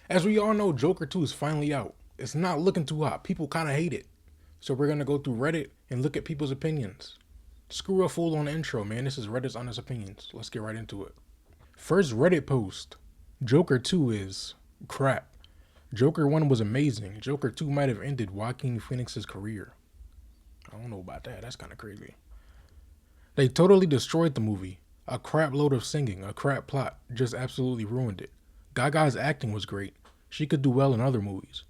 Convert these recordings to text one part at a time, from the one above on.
As we all know, Joker 2 is finally out. It's not looking too hot. People kind of hate it. So we're going to go through Reddit and look at people's opinions. Screw a fool on the intro, man. This is Reddit's honest opinions. Let's get right into it. First Reddit post. Joker 2 is crap. Joker 1 was amazing. Joker 2 might have ended Joaquin Phoenix's career. I don't know about that. That's kind of crazy. They totally destroyed the movie. A crap load of singing, a crap plot, just absolutely ruined it. Gaga's acting was great. She could do well in other movies.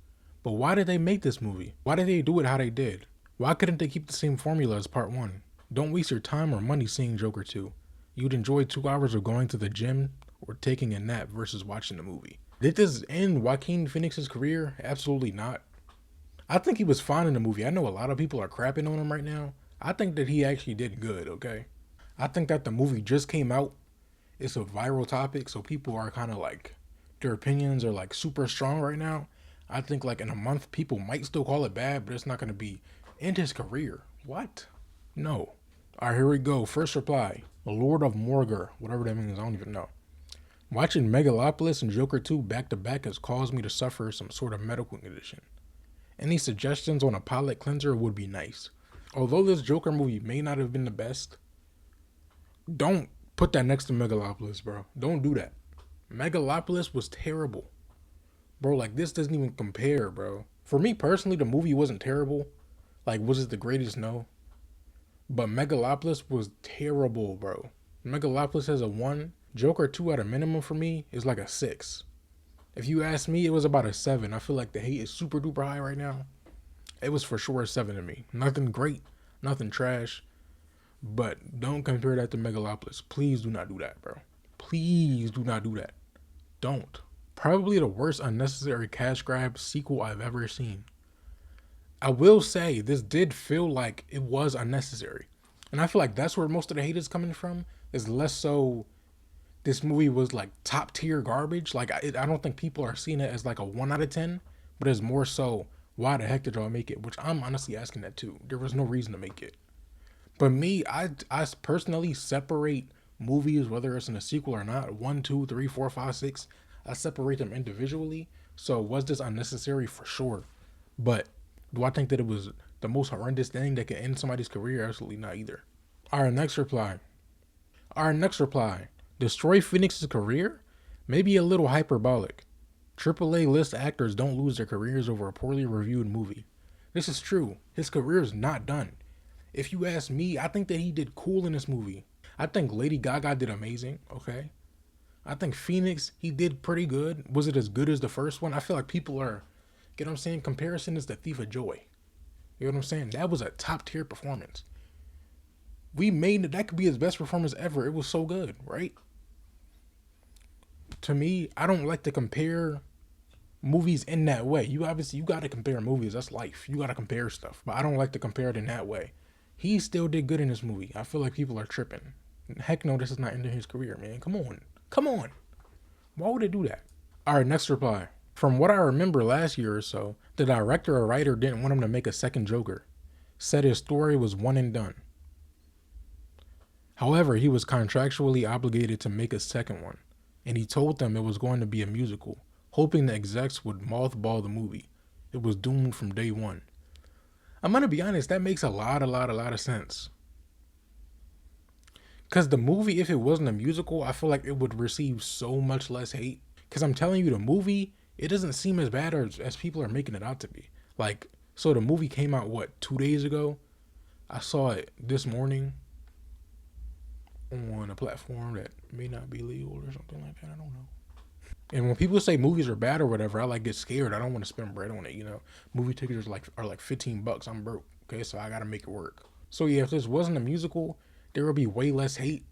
But why did they make this movie? Why did they do it how they did? Why couldn't they keep the same formula as part 1? Don't waste your time or money seeing Joker 2. You'd enjoy 2 hours of going to the gym or taking a nap versus watching the movie. Did this end Joaquin Phoenix's career? Absolutely not. I think he was fine in the movie. I know a lot of people are crapping on him right now. I think that he actually did good, okay? I think that the movie just came out. It's a viral topic, so people are kind of like, their opinions are like super strong right now. I think like in a month, people might still call it bad, but it's not going to be end his career. What? No. All right, here we go. First reply. Lord of Morgar, whatever that means, I don't even know. Watching Megalopolis and Joker 2 back to back has caused me to suffer some sort of medical condition. Any suggestions on a palate cleanser would be nice. Although this Joker movie may not have been the best, don't put that next to Megalopolis, bro. Don't do that. Megalopolis was terrible. Bro, like this doesn't even compare, bro. For me personally, the movie wasn't terrible. Like, was it the greatest? No. But Megalopolis was terrible, bro. Megalopolis has a 1. Joker 2 at a minimum for me is like a 6. If you ask me, it was about a 7. I feel like the hate is super duper high right now. It was for sure a 7 to me. Nothing great, nothing trash. But don't compare that to Megalopolis. Please do not do that, bro. Please do not do that. Don't. Probably the worst unnecessary cash grab sequel I've ever seen. I will say this did feel like it was unnecessary. And I feel like that's where most of the hate is coming from. Is less so this movie was like top tier garbage. Like I don't think people are seeing it as like a 1 out of 10. But it's more so, why the heck did y'all make it? Which I'm honestly asking that too. There was no reason to make it. But me, I personally separate movies, whether it's in a sequel or not, 1, 2, 3, 4, 5, 6. I separate them individually. So was this unnecessary? For sure. But do I think that it was the most horrendous thing that could end somebody's career? Absolutely not either. Our next reply. Destroy Phoenix's career? Maybe a little hyperbolic. AAA list actors don't lose their careers over a poorly reviewed movie. This is true. His career is not done. If you ask me, I think that he did cool in this movie. I think Lady Gaga did amazing, okay? I think Phoenix, he did pretty good. Was it as good as the first one? I feel like people are, you know what I'm saying? Comparison is the thief of joy. You know what I'm saying? That was a top tier performance. We made it, that could be his best performance ever. It was so good, right? To me, I don't like to compare movies in that way. You got to compare movies. That's life. You got to compare stuff. But I don't like to compare it in that way. He still did good in this movie. I feel like people are tripping. Heck no, this is not ending his career, man. Come on. Come on. Why would they do that? All right, next reply. From what I remember last year or so, the director or writer didn't want him to make a second Joker. Said his story was one and done. However, he was contractually obligated to make a second one, and he told them it was going to be a musical, hoping the execs would mothball the movie. It was doomed from day one. I'm gonna be honest, that makes a lot of sense. Cause the movie, if it wasn't a musical, I feel like it would receive so much less hate. Cause I'm telling you, the movie, it doesn't seem as bad as people are making it out to be. Like, so the movie came out, what, 2 days ago? I saw it this morning on a platform that may not be legal or something like that. I don't know. And when people say movies are bad or whatever, I like get scared. I don't want to spend bread on it, you know. Movie tickets are like $15. I'm broke. Okay, so I gotta make it work. So yeah, if this wasn't a musical, there would be way less hate.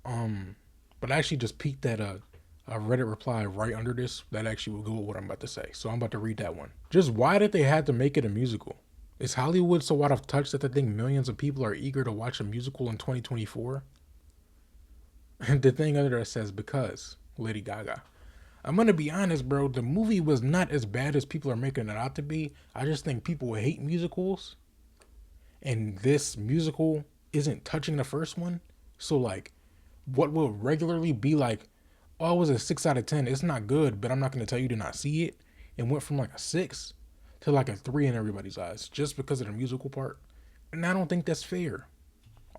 But I actually just peeked at a Reddit reply right under this that actually will go with what I'm about to say. So I'm about to read that one. Just why did they have to make it a musical? Is Hollywood so out of touch that they think millions of people are eager to watch a musical in 2024? And the thing under that says, because Lady Gaga. I'm gonna be honest, bro. The movie was not as bad as people are making it out to be. I just think people hate musicals, and this musical isn't touching the first one. So like, what will regularly be like Oh, it was a 6 out of 10. It's not good, but I'm not gonna tell you to not see it. It went from like a 6 to like a 3 in everybody's eyes just because of the musical part. And I don't think that's fair.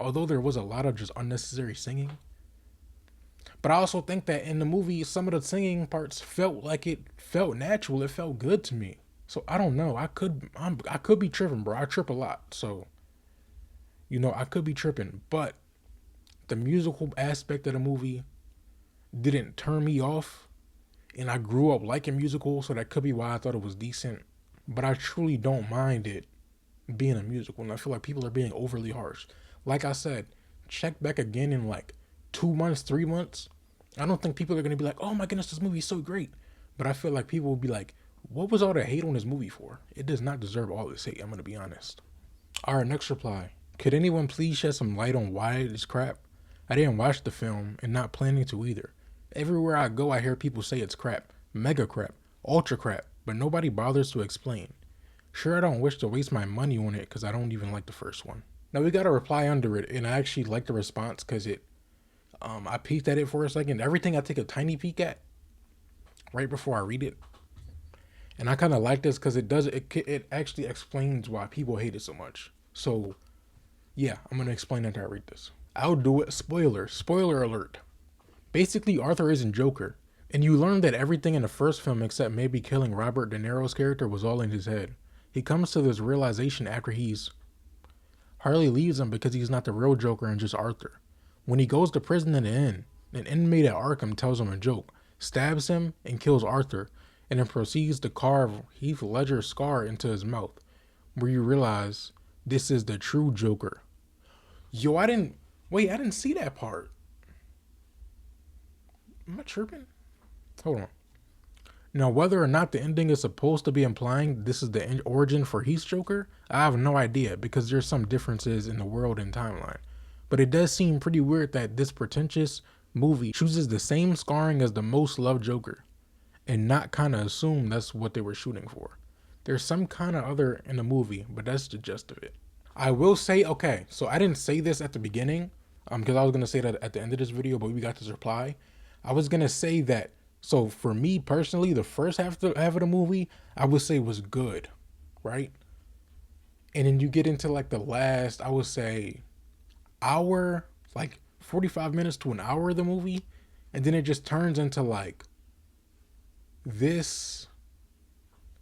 Although there was a lot of just unnecessary singing. But I also think that in the movie, some of the singing parts felt like it felt natural. It felt good to me. So I don't know. I could be tripping, bro. I trip a lot. So, I could be tripping. But the musical aspect of the movie didn't turn me off. And I grew up liking musicals, so that could be why I thought it was decent. But I truly don't mind it being a musical. And I feel like people are being overly harsh. Like I said, check back again in like 2 months, 3 months. I don't think people are going to be like, oh my goodness, this movie is so great. But I feel like people will be like, what was all the hate on this movie for? It does not deserve all this hate. I'm going to be honest. All right, next reply. Could anyone please shed some light on why it is crap? I didn't watch the film and not planning to either. Everywhere I go, I hear people say it's crap, mega crap, ultra crap, but nobody bothers to explain. Sure, I don't wish to waste my money on it because I don't even like the first one. Now we got a reply under it, and I actually like the response because I peeked at it for a second. Everything I take a tiny peek at right before I read it, and I kind of like this because it actually explains why people hate it so much. So yeah, I'm gonna explain after I read this. I'll do it. Spoiler alert. Basically, Arthur isn't Joker, and you learn that everything in the first film except maybe killing Robert De Niro's character was all in his head. He comes to this realization after Harley leaves him because he's not the real Joker and just Arthur. When he goes to prison in the end, an inmate at Arkham tells him a joke, stabs him, and kills Arthur, and then proceeds to carve Heath Ledger's scar into his mouth, where you realize this is the true Joker. Yo, I didn't see that part. Am I tripping? Hold on. Now, whether or not the ending is supposed to be implying this is the origin for Heath's Joker, I have no idea because there's some differences in the world and timeline. But it does seem pretty weird that this pretentious movie chooses the same scarring as the most loved Joker and not kind of assume that's what they were shooting for. There's some kind of other in the movie, but that's the gist of it. I will say, okay, so I didn't say this at the beginning because I was going to say that at the end of this video, but we got this reply. I was going to say that, so for me personally, the first half of the movie, I would say was good, right? And then you get into like the last, I would say, hour, like 45 minutes to an hour of the movie, and then it just turns into like this,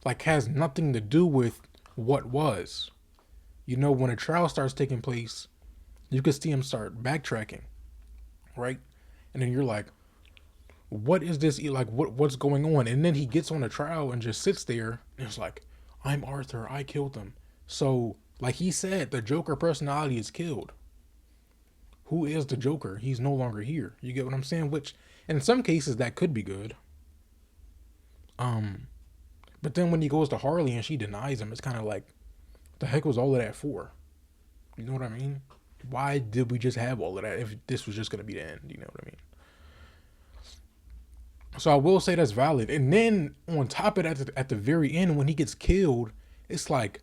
like has nothing to do with what was. When a trial starts taking place, you can see him start backtracking, right? And then you're like, what is this? Like, what's going on? And then he gets on a trial and just sits there and it's like, I'm Arthur, I killed him. So, like he said, the Joker personality is killed. Who is the Joker? He's no longer here. You get what I'm saying? Which, in some cases, that could be good. But then when he goes to Harley and she denies him, it's kind of like, what the heck was all of that for? You know what I mean? Why did we just have all of that if this was just going to be the end? You know what I mean? So I will say that's valid. And then on top of that, at the very end, when he gets killed, it's like,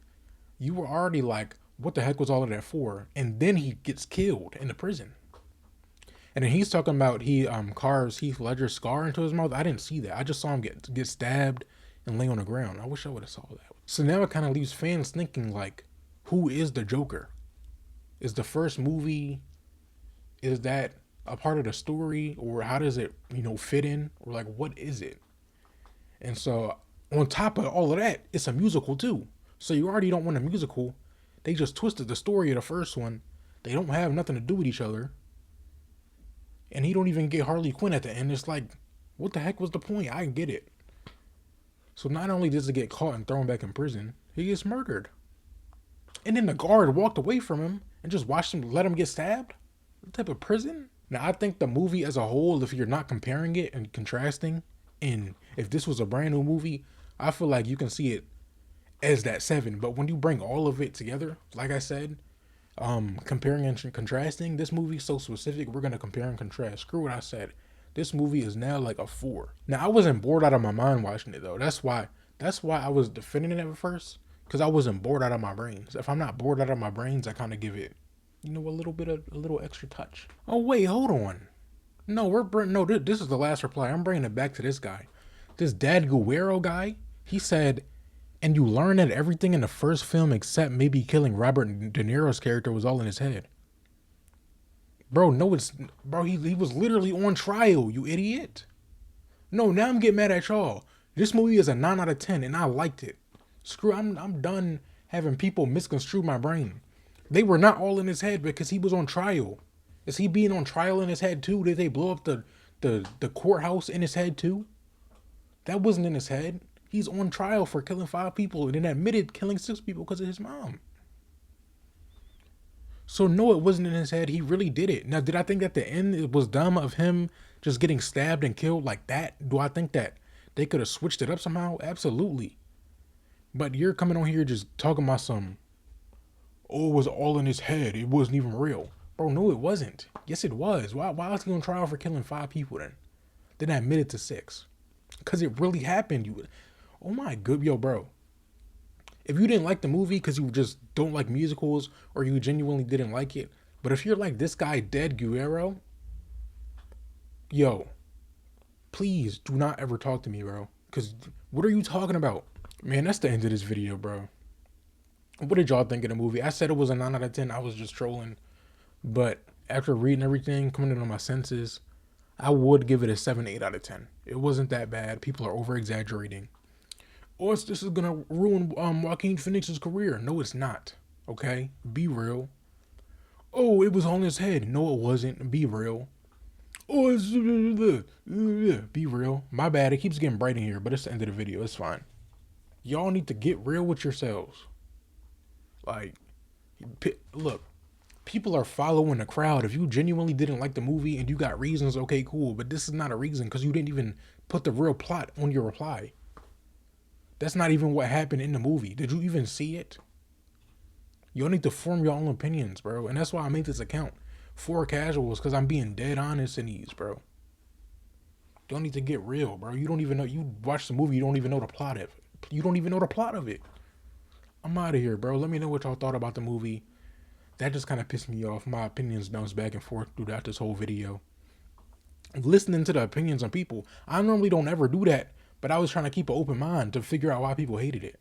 you were already like, what the heck was all of that for? And then he gets killed in the prison. And then he's talking about he carves Heath Ledger's scar into his mouth. I didn't see that. I just saw him get stabbed and lay on the ground. I wish I would have saw that. So now it kind of leaves fans thinking like, who is the Joker? Is the first movie, is that a part of the story, or how does it, fit in, or like what is it? And so on top of all of that, it's a musical too. So you already don't want a musical. They just twisted the story of the first one. They don't have nothing to do with each other. And he don't even get Harley Quinn at the end. It's like, what the heck was the point? I get it. So not only does he get caught and thrown back in prison, he gets murdered. And then the guard walked away from him and just watched him, let him get stabbed? What type of prison? Now, I think the movie as a whole, if you're not comparing it and contrasting, and if this was a brand new movie, I feel like you can see it as that 7. But when you bring all of it together, like I said, comparing and contrasting, this movie's so specific, we're going to compare and contrast. Screw what I said. This movie is now like a 4. Now, I wasn't bored out of my mind watching it, though. That's why I was defending it at first, because I wasn't bored out of my brains. If I'm not bored out of my brains, I kind of give it, a little extra touch. Oh, wait, hold on. No, no. This is the last reply. I'm bringing it back to this guy, this Dad Guerrero guy. He said, and you learn that everything in the first film except maybe killing Robert De Niro's character was all in his head. Bro, no, it's bro. He was literally on trial. You idiot. No, now I'm getting mad at y'all. This movie is a 9 out of 10, and I liked it. Screw, I'm done having people misconstrue my brain. They were not all in his head because he was on trial. Is he being on trial in his head too? Did they blow up the courthouse in his head too? That wasn't in his head. He's on trial for killing 5 people and then admitted killing 6 people because of his mom. So no, it wasn't in his head. He really did it. Now, did I think at the end it was dumb of him just getting stabbed and killed like that? Do I think that they could have switched it up somehow? Absolutely. But you're coming on here just talking about some, oh, it was all in his head. It wasn't even real. Bro, no, it wasn't. Yes, it was. Why was he on trial for killing 5 people then? Then I admitted to 6. Because it really happened. Oh my good, yo, bro. If you didn't like the movie because you just don't like musicals or you genuinely didn't like it, but if you're like this guy, Dead Guerrero, yo, please do not ever talk to me, bro. Because what are you talking about? Man, that's the end of this video, bro. What did y'all think of the movie? I said it was a 9 out of 10. I was just trolling. But after reading everything, coming into my senses, I would give it a 7, 8 out of 10. It wasn't that bad. People are over exaggerating. Or this is gonna ruin Joaquin Phoenix's career. No, it's not. Okay, be real. Oh, it was on his head. No, it wasn't. Be real. Oh, it's be real. My bad. It keeps getting bright in here, but it's the end of the video. It's fine. Y'all need to get real with yourselves. Like, look, people are following the crowd. If you genuinely didn't like the movie and you got reasons, okay, cool. But this is not a reason because you didn't even put the real plot on your reply. That's not even what happened in the movie. Did you even see it? Y'all need to form your own opinions, bro. And that's why I made this account for casuals, because I'm being dead honest in these, bro. Y'all need to get real, bro. You don't even know. You watch the movie, you don't even know the plot of it. You don't even know the plot of it. I'm out of here, bro. Let me know what y'all thought about the movie. That just kind of pissed me off. My opinions bounce back and forth throughout this whole video. Listening to the opinions of people. I normally don't ever do that, but I was trying to keep an open mind to figure out why people hated it.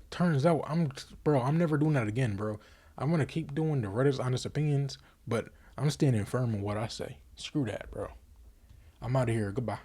Turns out, I'm never doing that again, bro. I'm gonna keep doing the Reddit's honest opinions, but I'm standing firm on what I say. Screw that, bro. I'm out of here. Goodbye.